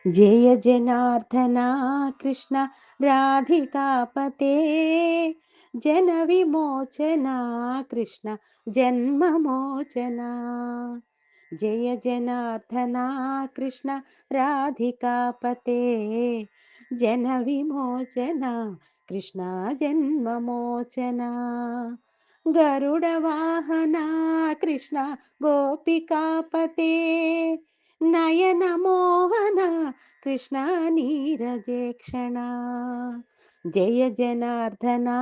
जय जनार्दना कृष्ण राधिकापते जन विमोचना कृष्ण जन्ममोचना। जय जनार्दना कृष्ण राधिकापते जन विमोचना कृष्ण जन्ममोचना। गरुडवाहना कृष्ण गोपिकापते नयन मोहन कृष्ण नीरजेक्षणा। जय जनार्दना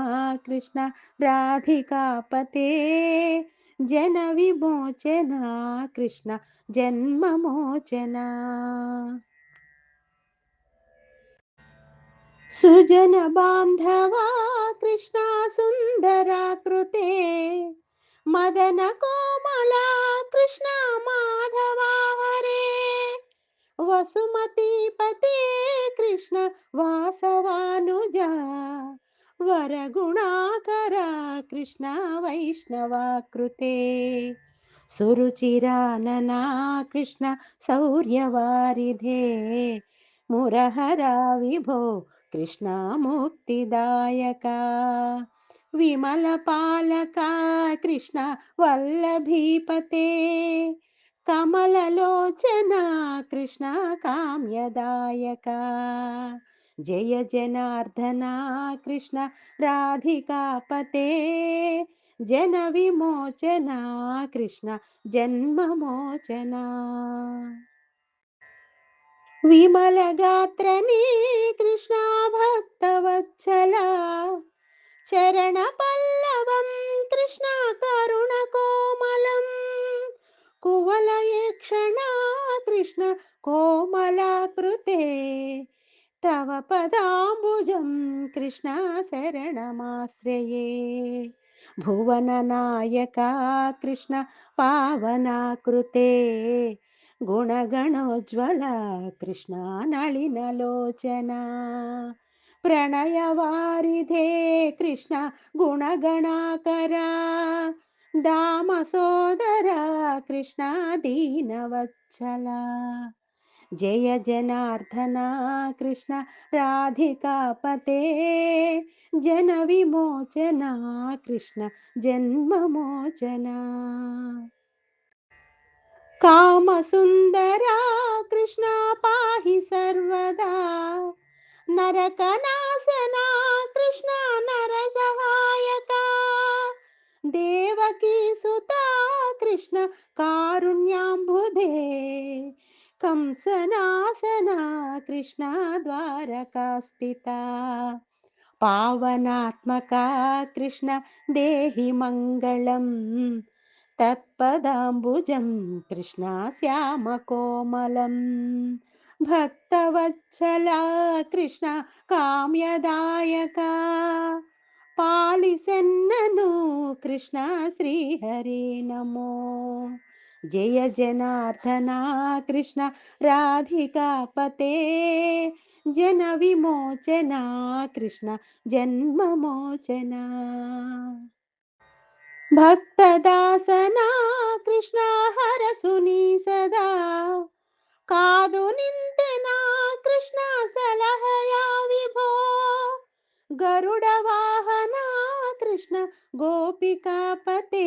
कृष्ण राधिकापते जन विमोचना कृष्ण जन्ममोचना। सुजन बांधवा कृष्ण सुंदराकृते मदन कोमला कृष्ण माधवा हरे वसुमतीपते कृष्ण वासवानुजा वरगुणाकरा कृष्ण वैष्णवाकृते सुरुचिरानना कृष्ण शौर्यवारिधे मुरहरा विभो कृष्ण मुक्तिदायका विमलपालका कृष्ण वल्लभीपते कमललोचना कृष्ण काम्यदायका। जय जनार्दना कृष्ण राधिकापते जन विमोचना कृष्ण जन्ममोचना। विमलगात्रने कृष्ण भक्तवत्सला चरणपल्लवं कृष्ण करुणकोमलम् कुवलयेक्षणा कृष्ण कोमलाकृते तव पदाम्बुजं कृष्ण शरणमाश्रये। भुवननायका कृष्ण पावनाकृते गुणगणोज्ज्वला कृष्ण नलिनलोचना प्रणयवारिधे कृष्ण गुणगणाकरा दामसोदरा कृष्ण दीनवत्सला। जय जनार्दना कृष्ण राधिकापते जन विमोचना कृष्ण जन्ममोचना। कामसुन्दरा कृष्ण पाहि सर्वदा नरकनाशना कृष्ण नरसहायका देवकी सुता कृष्ण कारुण्याम्बुधे कंसनासना कृष्ण द्वारकास्थिता पावनात्मका कृष्ण देहि मङ्गलम् तत्पदाम्बुजं कृष्ण श्यामकोमलम् भक्तवत्सला कृष्ण काम्यदायका पालिसन्ननु कृष्ण श्रीहरे नमो। जय जनार्दना कृष्ण राधिकापते जन विमोचना कृष्ण जन्ममोचना। भक्तदासना कृष्ण हरसुनी सदा कादु निंತೆನ कृष्ण सलहया विभो गरुड वाहन कृष्ण गोपिकापते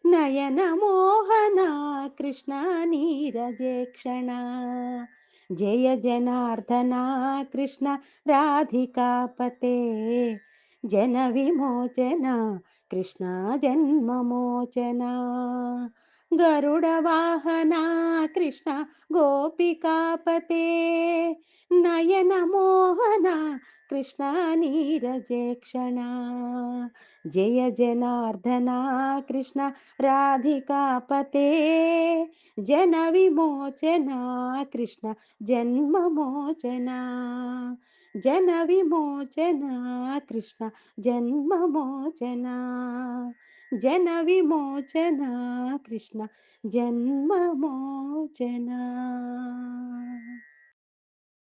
नयन मोहन कृष्ण नीरजेक्षणा। जय जनार्दना कृष्ण राधिकापते जन विमोचना कृष्ण जन्ममोचना। गरुडवाहना कृष्ण गोपिकापते नयन मोहना कृष्ण नीरजेक्षणा। जय जनार्दना कृष्ण राधिकापते जन विमोचना कृष्ण जन्ममोचना। जन विमोचना कृष्ण जन्ममोचना। जन विमोचना कृष्ण जन्ममोचना।